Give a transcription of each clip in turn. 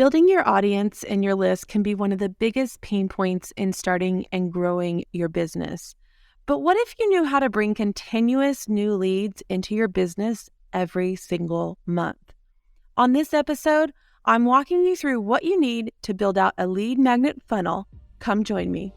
Building your audience and your list can be one of the biggest pain points in starting and growing your business. But what if you knew how to bring continuous new leads into your business every single month? On this episode, I'm walking you through what you need to build out a lead magnet funnel. Come join me.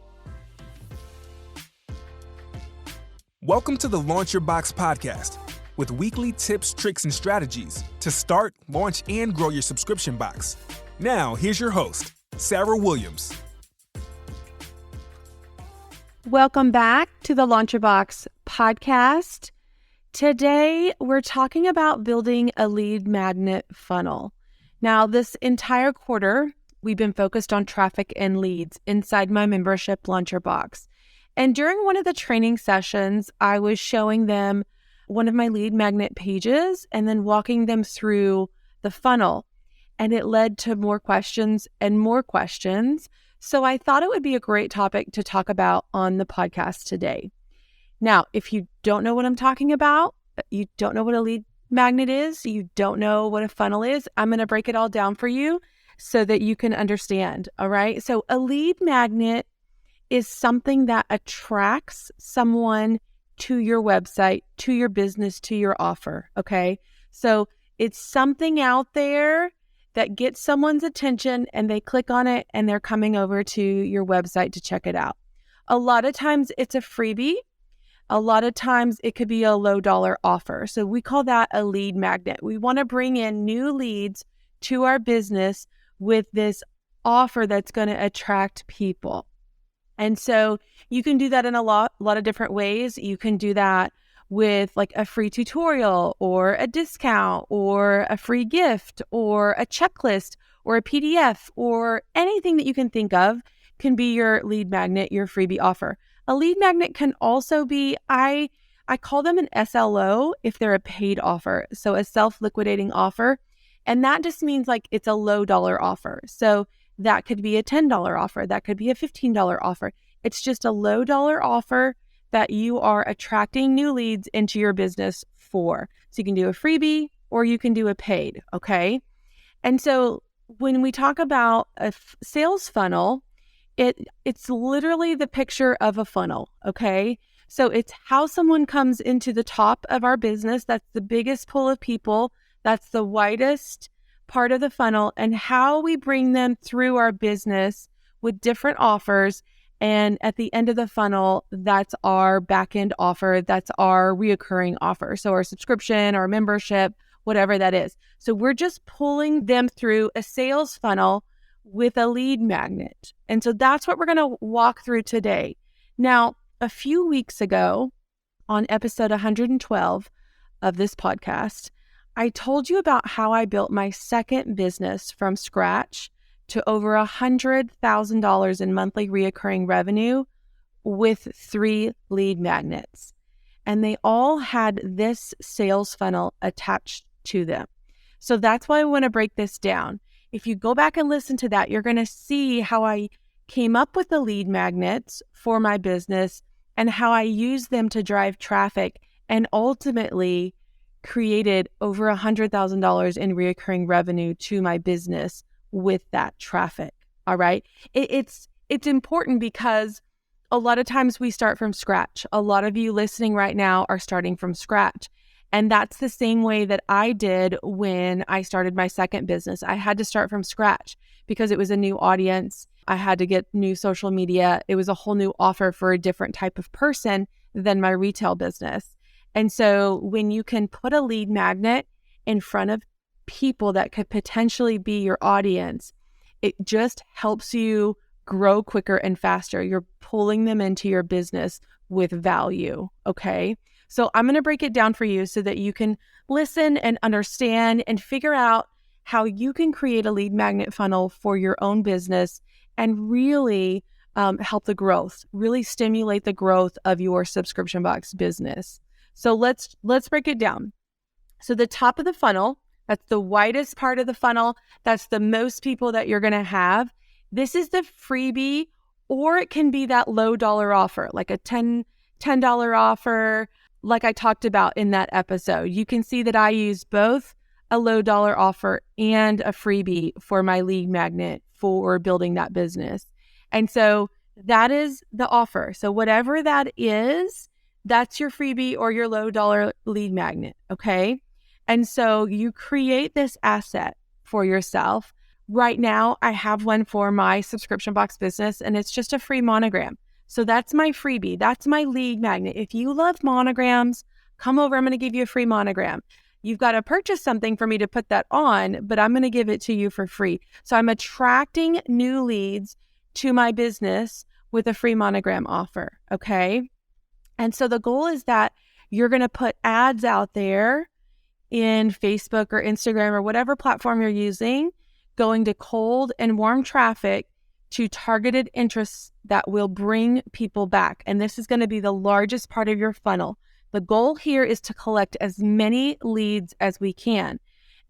Welcome to the Launch Your Box podcast with weekly tips, tricks, and strategies to start, launch, and grow your subscription box. Now, here's your host, Sarah Williams. Welcome back to the Launch Your Box podcast. Today, we're talking about building a lead magnet funnel. Now, this entire quarter, we've been focused on traffic and leads inside my membership, Launch Your Box. And during one of the training sessions, I was showing them one of my lead magnet pages and then walking them through the funnel. And it led to more questions and more questions. So I thought it would be a great topic to talk about on the podcast today. Now, if you don't know what I'm talking about, you don't know what a lead magnet is, you don't know what a funnel is, I'm going to break it all down for you so that you can understand. All right. So a lead magnet is something that attracts someone to your website, to your business, to your offer. Okay. So it's something out there that gets someone's attention and they click on it and they're coming over to your website to check it out. A lot of times it's a freebie. A lot of times it could be a low dollar offer. So we call that a lead magnet. We want to bring in new leads to our business with this offer that's going to attract people. And so you can do that in a lot of different ways. You can do that with like a free tutorial or a discount or a free gift or a checklist or a PDF or anything that you can think of can be your lead magnet, your freebie offer. A lead magnet can also be, I call them an SLO if they're a paid offer. So a self-liquidating offer. And that just means like it's a low dollar offer. So that could be a $10 offer. That could be a $15 offer. It's just a low dollar offer that you are attracting new leads into your business for. So you can do a freebie or you can do a paid, okay? And so when we talk about a sales funnel, it's literally the picture of a funnel, okay? So it's how someone comes into the top of our business. That's the biggest pool of people. That's the widest part of the funnel, and how we bring them through our business with different offers. And at the end of the funnel, that's our back-end offer. That's our reoccurring offer. So our subscription, our membership, whatever that is. So we're just pulling them through a sales funnel with a lead magnet. And so that's what we're going to walk through today. Now, a few weeks ago on episode 112 of this podcast, I told you about how I built my second business from scratch to over $100,000 in monthly reoccurring revenue with 3 lead magnets. And they all had this sales funnel attached to them. So that's why I want to break this down. If you go back and listen to that, you're going to see how I came up with the lead magnets for my business and how I used them to drive traffic and ultimately created over $100,000 in reoccurring revenue to my business with that traffic. All right. It's important because a lot of times we start from scratch. A lot of you listening right now are starting from scratch. And that's the same way that I did when I started my second business. I had to start from scratch because it was a new audience. I had to get new social media. It was a whole new offer for a different type of person than my retail business. And so when you can put a lead magnet in front of people that could potentially be your audience, it just helps you grow quicker and faster. You're pulling them into your business with value, okay? So I'm going to break it down for you so that you can listen and understand and figure out how you can create a lead magnet funnel for your own business and really help the growth, really stimulate the growth of your subscription box business. So let's break it down. So the top of the funnel, that's the widest part of the funnel. That's the most people that you're going to have. This is the freebie, or it can be that low dollar offer, like a $10 offer, like I talked about in that episode. You can see that I use both a low dollar offer and a freebie for my lead magnet for building that business. And so that is the offer. So whatever that is, that's your freebie or your low dollar lead magnet. Okay. And so you create this asset for yourself. Right now, I have one for my subscription box business, and it's just a free monogram. So that's my freebie. That's my lead magnet. If you love monograms, come over. I'm going to give you a free monogram. You've got to purchase something for me to put that on, but I'm going to give it to you for free. So I'm attracting new leads to my business with a free monogram offer. Okay. And so the goal is that you're going to put ads out there in Facebook or Instagram or whatever platform you're using, going to cold and warm traffic to targeted interests that will bring people back. And this is going to be the largest part of your funnel. The goal here is to collect as many leads as we can.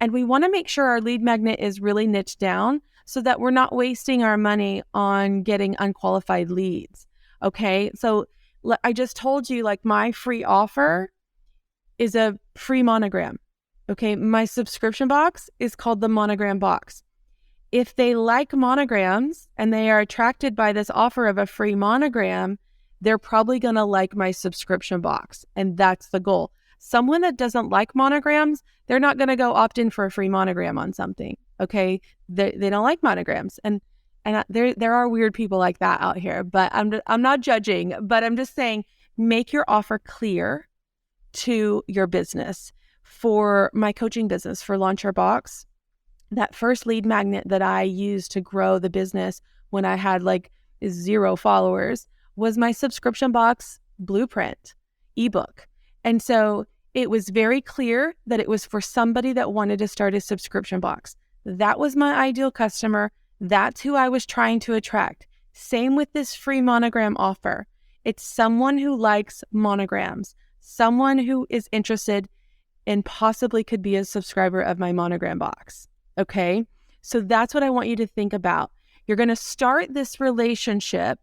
And we want to make sure our lead magnet is really niched down so that we're not wasting our money on getting unqualified leads. Okay. So I just told you, like, my free offer is a free monogram. Okay. My subscription box is called the monogram box. If they like monograms and they are attracted by this offer of a free monogram, they're probably going to like my subscription box. And that's the goal. Someone that doesn't like monograms, they're not going to go opt in for a free monogram on something. Okay. They don't like monograms. And there are weird people like that out here, but I'm not judging, but I'm just saying, make your offer clear to your business. For my coaching business, for Launch Your Box, that first lead magnet that I used to grow the business when I had like 0 followers was my subscription box blueprint ebook. And so it was very clear that it was for somebody that wanted to start a subscription box. That was my ideal customer. That's who I was trying to attract. Same with this free monogram offer. It's someone who likes monograms, someone who is interested and possibly could be a subscriber of my monogram box. Okay. So that's what I want you to think about. You're going to start this relationship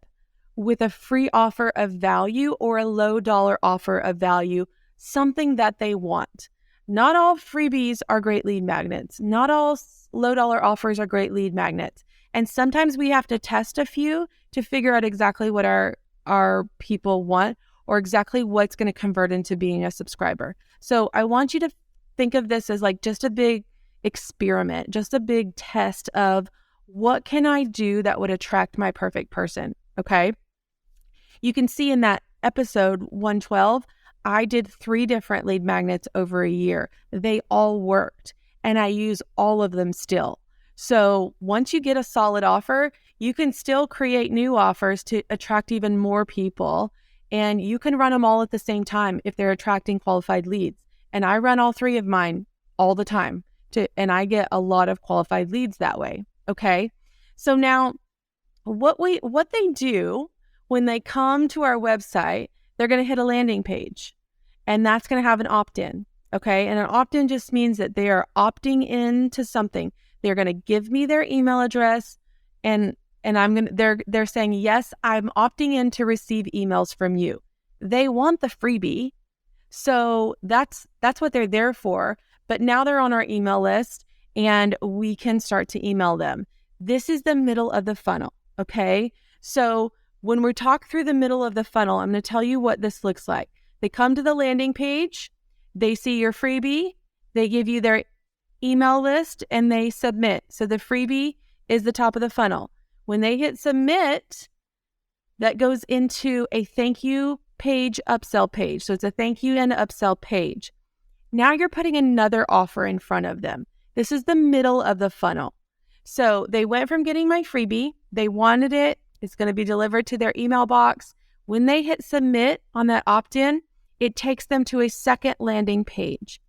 with a free offer of value or a low dollar offer of value, something that they want. Not all freebies are great lead magnets. Not all low dollar offers are great lead magnets. And sometimes we have to test a few to figure out exactly what our people want or exactly what's going to convert into being a subscriber. So I want you to think of this as like just a big experiment, just a big test of what can I do that would attract my perfect person. Okay. You can see in that episode 112, I did 3 different lead magnets over a year. They all worked and I use all of them still. So once you get a solid offer, you can still create new offers to attract even more people. And you can run them all at the same time if they're attracting qualified leads. And I run all 3 of mine all the time and I get a lot of qualified leads that way. Okay. So now what they do when they come to our website, they're going to hit a landing page and that's going to have an opt-in. Okay. And an opt-in just means that they are opting in to something. They're going to give me their email address and they're saying, yes, I'm opting in to receive emails from you. They want the freebie. So that's what they're there for. But now they're on our email list and we can start to email them. This is the middle of the funnel. Okay. So when we talk through the middle of the funnel, I'm going to tell you what this looks like. They come to the landing page, they see your freebie, they give you their email list and they submit. So the freebie is the top of the funnel. When they hit submit, that goes into a thank you page, upsell page. So it's a thank you and upsell page. Now you're putting another offer in front of them. This is the middle of the funnel. So they went from getting my freebie, they wanted it, it's going to be delivered to their email box. When they hit submit on that opt-in, it takes them to a second landing page.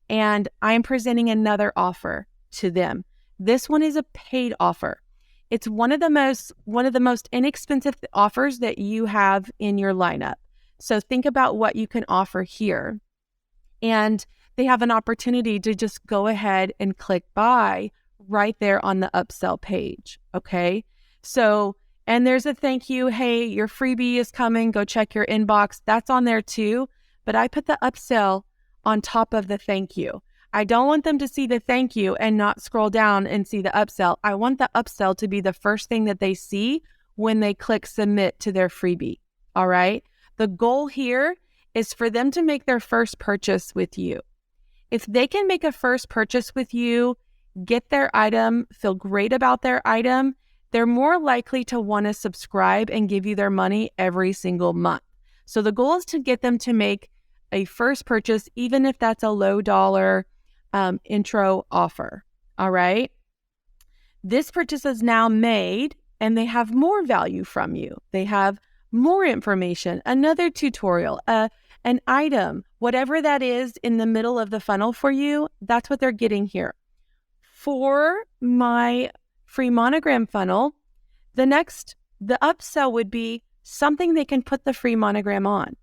And I'm presenting another offer to them. This one is a paid offer. It's one of the most inexpensive offers that you have in your lineup. So think about what you can offer here. And they have an opportunity to just go ahead and click buy right there on the upsell page. Okay. So, and there's a thank you. Hey, your freebie is coming. Go check your inbox. That's on there too. But I put the upsell on top of the thank you. I don't want them to see the thank you and not scroll down and see the upsell. I want the upsell to be the first thing that they see when they click submit to their freebie. All right. The goal here is for them to make their first purchase with you. If they can make a first purchase with you, get their item, feel great about their item, they're more likely to want to subscribe and give you their money every single month. So the goal is to get them to make a first purchase, even if that's a low dollar intro offer. All right. This purchase is now made and they have more value from you. They have more information, another tutorial, an item, whatever that is in the middle of the funnel for you, that's what they're getting here. For my free monogram funnel, the upsell would be something they can put the free monogram on.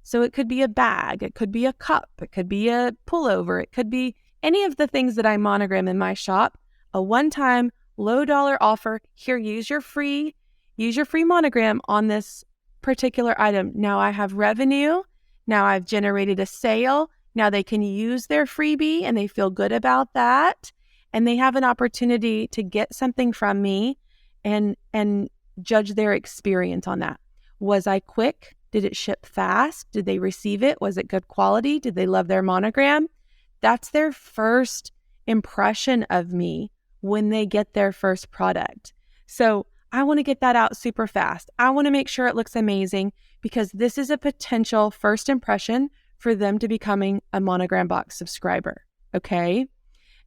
So it could be a bag, it could be a cup, it could be a pullover, it could be any of the things that I monogram in my shop, a one-time low dollar offer. Here, use your free monogram on this particular item. Now I have revenue. Now I've generated a sale. Now they can use their freebie and they feel good about that. And they have an opportunity to get something from me and judge their experience on that. Was I quick? Did it ship fast? Did they receive it? Was it good quality? Did they love their monogram? That's their first impression of me when they get their first product. So I want to get that out super fast. I want to make sure it looks amazing because this is a potential first impression for them to becoming a Monogram Box subscriber. Okay.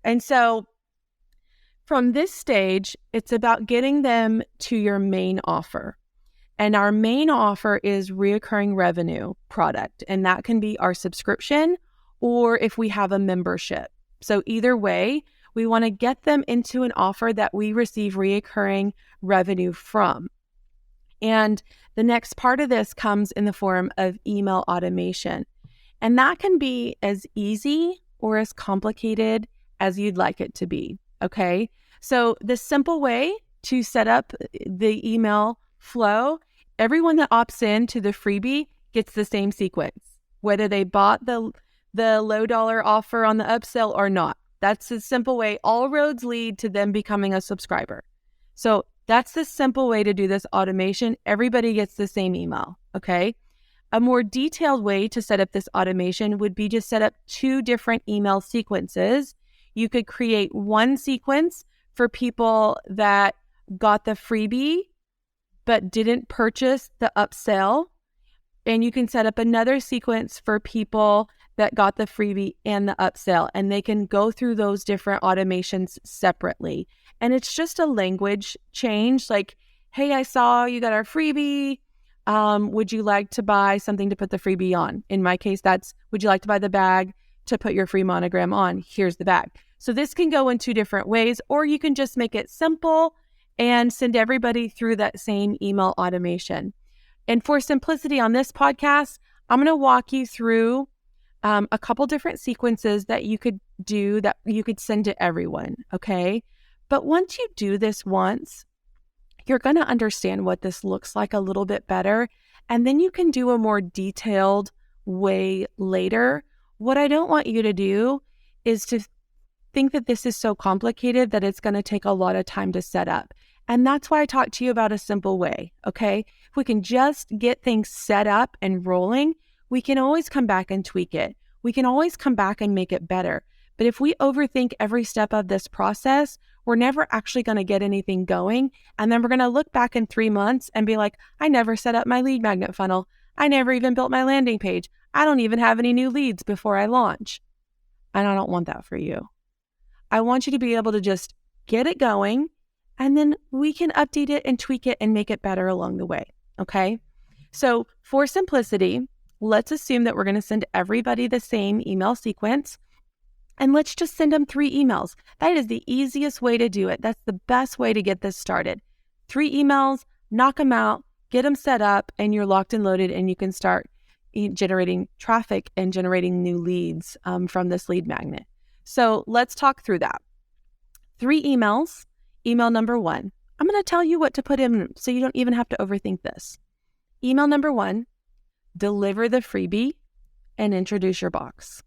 And so from this stage, it's about getting them to your main offer. And our main offer is reoccurring revenue product. And that can be our subscription or if we have a membership. So either way, we want to get them into an offer that we receive reoccurring revenue from. And the next part of this comes in the form of email automation. And that can be as easy or as complicated as you'd like it to be. Okay. So the simple way to set up the email flow, everyone that opts in to the freebie gets the same sequence, whether they bought the low dollar offer on the upsell or not. That's a simple way. All roads lead to them becoming a subscriber. So that's the simple way to do this automation. Everybody gets the same email. Okay. A more detailed way to set up this automation would be to set up 2 different email sequences. You could create one sequence for people that got the freebie but didn't purchase the upsell. And you can set up another sequence for people that got the freebie and the upsell, and they can go through those different automations separately. And it's just a language change, like, hey, I saw you got our freebie. Would you like to buy something to put the freebie on? In my case, that's, would you like to buy the bag to put your free monogram on? Here's the bag. So this can go in 2 different ways, or you can just make it simple and send everybody through that same email automation. And for simplicity on this podcast, I'm going to walk you through a couple different sequences that you could do that you could send to everyone. Okay. But once you do this once, you're going to understand what this looks like a little bit better. And then you can do a more detailed way later. What I don't want you to do is to think that this is so complicated that it's going to take a lot of time to set up. And that's why I talked to you about a simple way. Okay. If we can just get things set up and rolling, we can always come back and tweak it. We can always come back and make it better. But if we overthink every step of this process, we're never actually going to get anything going. And then we're going to look back in 3 months and be like, I never set up my lead magnet funnel. I never even built my landing page. I don't even have any new leads before I launch. And I don't want that for you. I want you to be able to just get it going, and then we can update it and tweak it and make it better along the way. Okay. So for simplicity, let's assume that we're going to send everybody the same email sequence, and let's just send them 3 emails. That is the easiest way to do it. That's the best way to get this started. 3 emails, knock them out, get them set up, and you're locked and loaded, and you can start generating traffic and generating new leads from this lead magnet. So let's talk through that. 3 emails. Email number 1. I'm going to tell you what to put in so you don't even have to overthink this. Email number 1, deliver the freebie and introduce your box.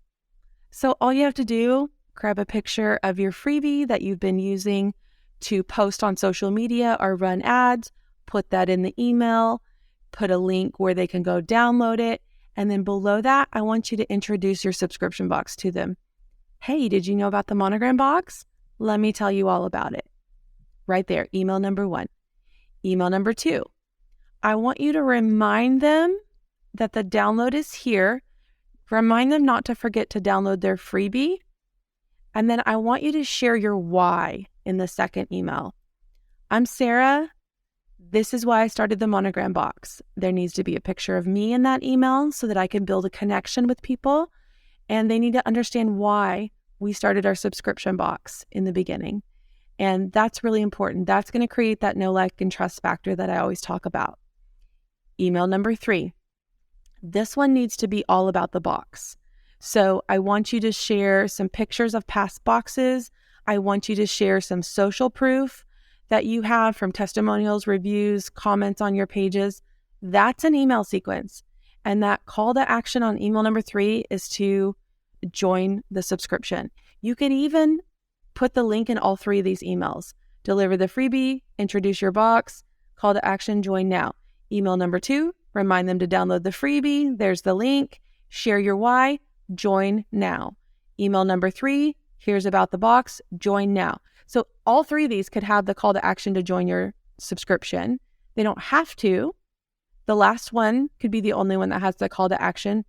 So all you have to do grab a picture of your freebie that you've been using to post on social media or run ads, put that in the email, put a link where they can go download it. And then below that, I want you to introduce your subscription box to them. Hey, did you know about the Monogram box? Let me tell you all about it. Right there, email number 1. Email number 2, I want you to remind them that the download is here. Remind them not to forget to download their freebie. And then I want you to share your why in the second email. I'm Sarah. This is why I started the Monogram box. There needs to be a picture of me in that email so that I can build a connection with people. And they need to understand why we started our subscription box in the beginning. And that's really important. That's going to create that know, like, and trust factor that I always talk about. Email number 3. This one needs to be all about the box. So I want you to share some pictures of past boxes. I want you to share some social proof that you have from testimonials, reviews, comments on your pages. That's an email sequence. And that call to action on email number 3 is to join the subscription. You could even put the link in all 3 of these emails. Deliver the freebie, introduce your box, call to action, join now. Email number 2, remind them to download the freebie. There's the link. Share your why, join now. Email number 3, here's about the box, join now. So all 3 of these could have the call to action to join your subscription. They don't have to. The last one could be the only one that has the call to action.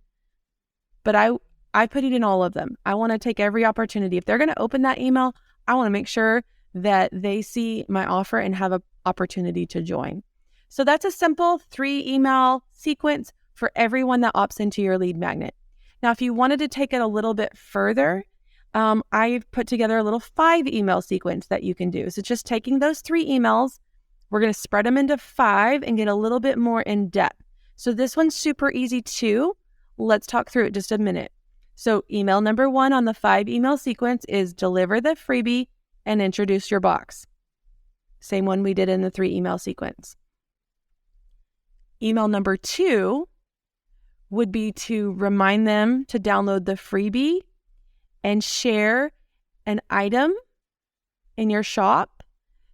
But I put it in all of them. I want to take every opportunity. If they're going to open that email, I want to make sure that they see my offer and have an opportunity to join. So that's a simple 3 email sequence for everyone that opts into your lead magnet. Now, if you wanted to take it a little bit further, I've put together a little 5 email sequence that you can do. So just taking those 3 emails, we're going to spread them into 5 and get a little bit more in depth. So this one's super easy too. Let's talk through it just a minute. So email number 1 on the 5 email sequence is deliver the freebie and introduce your box. Same one we did in the 3 email sequence. Email number 2 would be to remind them to download the freebie and share an item in your shop.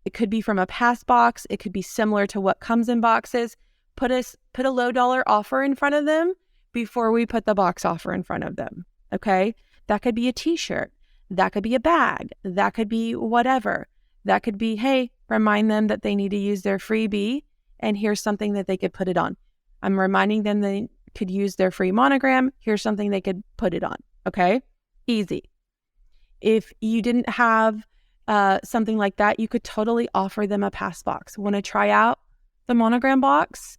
It could be from a past box. It could be similar to what comes in boxes. Put a low dollar offer in front of them before we put the box offer in front of them. Okay? That could be a t-shirt. That could be a bag. That could be whatever. That could be, hey, remind them that they need to use their freebie and here's something that they could put it on. I'm reminding them they could use their free monogram. Here's something they could put it on. Okay? Easy. If you didn't have something like that, you could totally offer them a pass box. Want to try out the monogram box?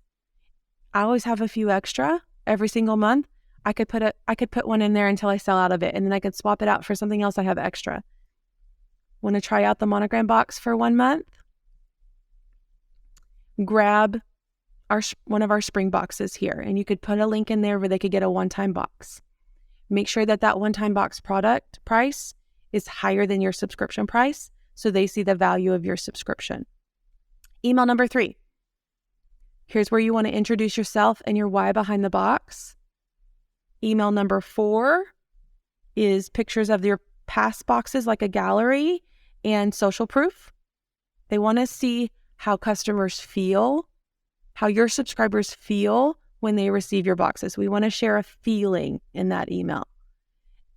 I always have a few extra every single month. I could put one in there until I sell out of it, and then I could swap it out for something else I have extra. Want to try out the monogram box for 1 month? Grab one of our spring boxes here, and you could put a link in there where they could get a one-time box. Make sure that one-time box product price is higher than your subscription price so they see the value of your subscription. Email number 3. Here's where you want to introduce yourself and your why behind the box. Email number 4 is pictures of your past boxes like a gallery and social proof. They want to see how customers feel, how your subscribers feel when they receive your boxes. We want to share a feeling in that email.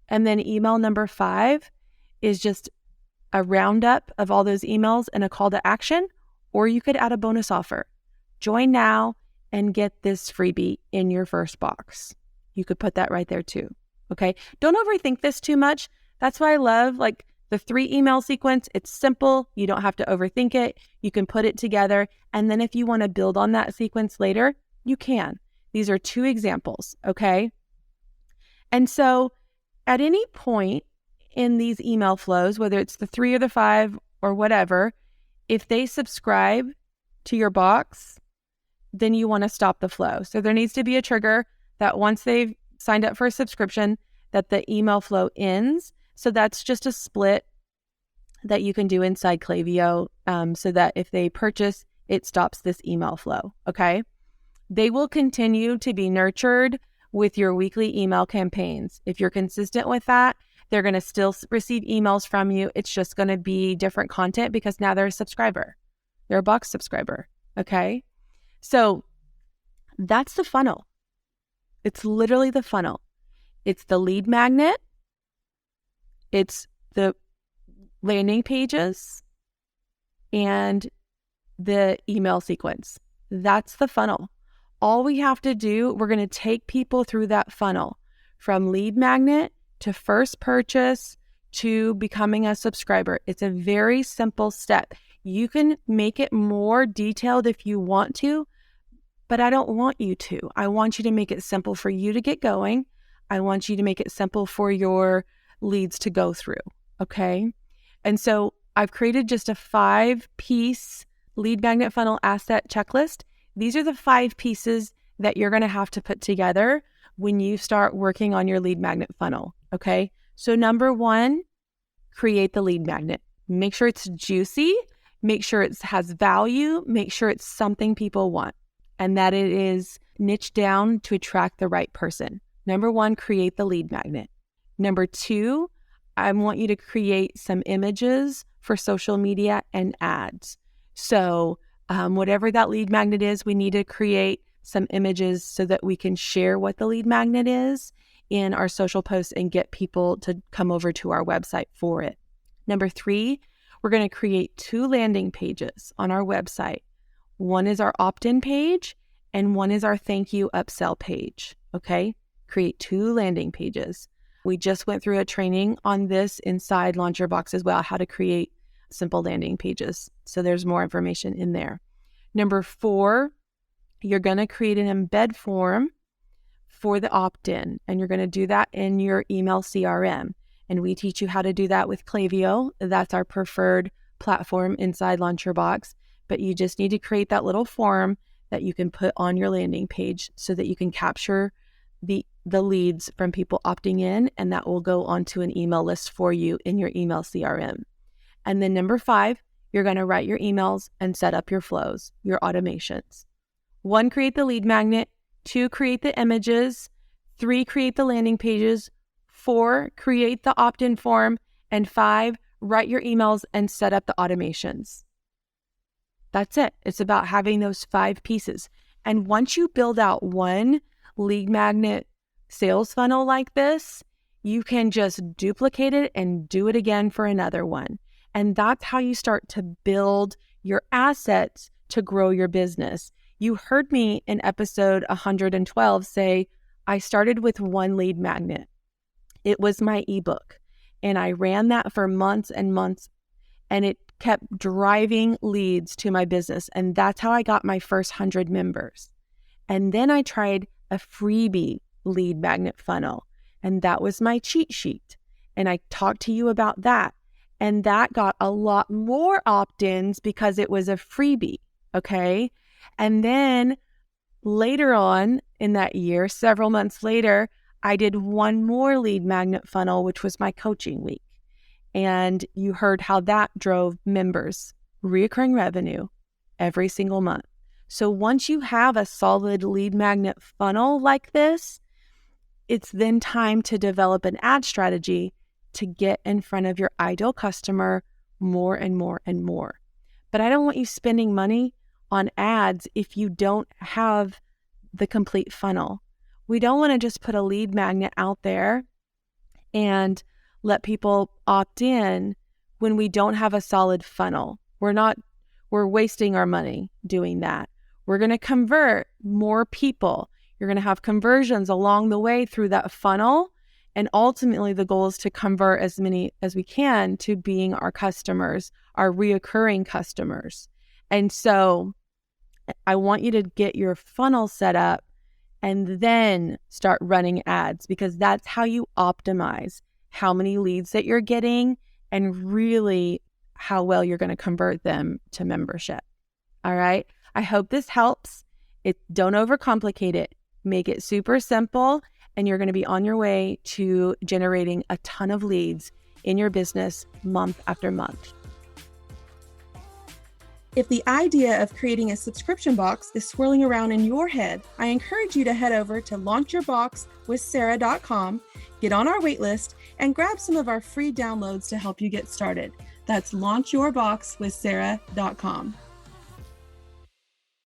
And then email number 5 is just a roundup of all those emails and a call to action, or you could add a bonus offer. Join now and get this freebie in your first box. You could put that right there too. Okay. Don't overthink this too much. That's why I love the 3 email sequence. It's simple. You don't have to overthink it. You can put it together. And then if you want to build on that sequence later, you can. These are 2 examples. Okay. And so at any point in these email flows, whether it's the 3 or the 5 or whatever, if they subscribe to your box, then you want to stop the flow. So there needs to be a trigger that once they've signed up for a subscription, that the email flow ends. So that's just a split that you can do inside Klaviyo so that if they purchase, it stops this email flow. Okay. They will continue to be nurtured with your weekly email campaigns. If you're consistent with that They're going to still receive emails from you. It's just going to be different content because now they're a subscriber. They're a box subscriber. Okay. So that's the funnel. It's literally the funnel. It's the lead magnet. It's the landing pages and the email sequence. That's the funnel. All we have to do, we're going to take people through that funnel from lead magnet to first purchase to becoming a subscriber. It's a very simple step. You can make it more detailed if you want to, but I don't want you to. I want you to make it simple for you to get going. I want you to make it simple for your leads to go through. Okay. And so I've created just a 5-piece lead magnet funnel asset checklist. These are the 5 pieces that you're going to have to put together when you start working on your lead magnet funnel. Okay. So number 1, create the lead magnet. Make sure it's juicy. Make sure it has value. Make sure it's something people want and that it is niched down to attract the right person. Number 1, create the lead magnet. Number 2, I want you to create some images for social media and ads. So whatever that lead magnet is, we need to create some images so that we can share what the lead magnet is in our social posts and get people to come over to our website for it. Number 3, we're going to create 2 landing pages on our website. One is our opt-in page and one is our thank you upsell page. Okay. Create 2 landing pages. We just went through a training on this inside Launch Your Box as well, how to create simple landing pages. So there's more information in there. Number 4, you're going to create an embed form for the opt-in, and you're going to do that in your email CRM. And we teach you how to do that with Klaviyo. That's our preferred platform inside Launch Your Box. But you just need to create that little form that you can put on your landing page so that you can capture the leads from people opting in, and that will go onto an email list for you in your email CRM. And then number 5, you're going to write your emails and set up your flows, your automations. 1, create the lead magnet. 2, create the images. 3, create the landing pages. 4, create the opt-in form. And 5, write your emails and set up the automations. That's it. It's about having those 5 pieces. And once you build out one lead magnet sales funnel like this, you can just duplicate it and do it again for another one. And that's how you start to build your assets to grow your business. You heard me in episode 112 say, I started with 1 lead magnet. It was my ebook. And I ran that for months and months, and it kept driving leads to my business. And that's how I got my first 100 members. And then I tried a freebie lead magnet funnel, and that was my cheat sheet. And I talked to you about that. And that got a lot more opt-ins because it was a freebie. Okay. And then later on in that year, several months later, I did one more lead magnet funnel, which was my coaching week. And you heard how that drove members, recurring revenue every single month. So once you have a solid lead magnet funnel like this, it's then time to develop an ad strategy to get in front of your ideal customer more and more and more. But I don't want you spending money on ads if you don't have the complete funnel. We don't want to just put a lead magnet out there and let people opt in when we don't have a solid funnel. We're wasting our money doing that. We're going to convert more people. You're going to have conversions along the way through that funnel. And ultimately, the goal is to convert as many as we can to being our customers, our reoccurring customers. And so I want you to get your funnel set up and then start running ads, because that's how you optimize how many leads that you're getting and really how well you're going to convert them to membership. All right. I hope this helps. Don't overcomplicate it. Make it super simple, and you're going to be on your way to generating a ton of leads in your business month after month. If the idea of creating a subscription box is swirling around in your head, I encourage you to head over to launchyourboxwithsarah.com Get on our waitlist and grab some of our free downloads to help you get started. That's launchyourboxwithsarah.com.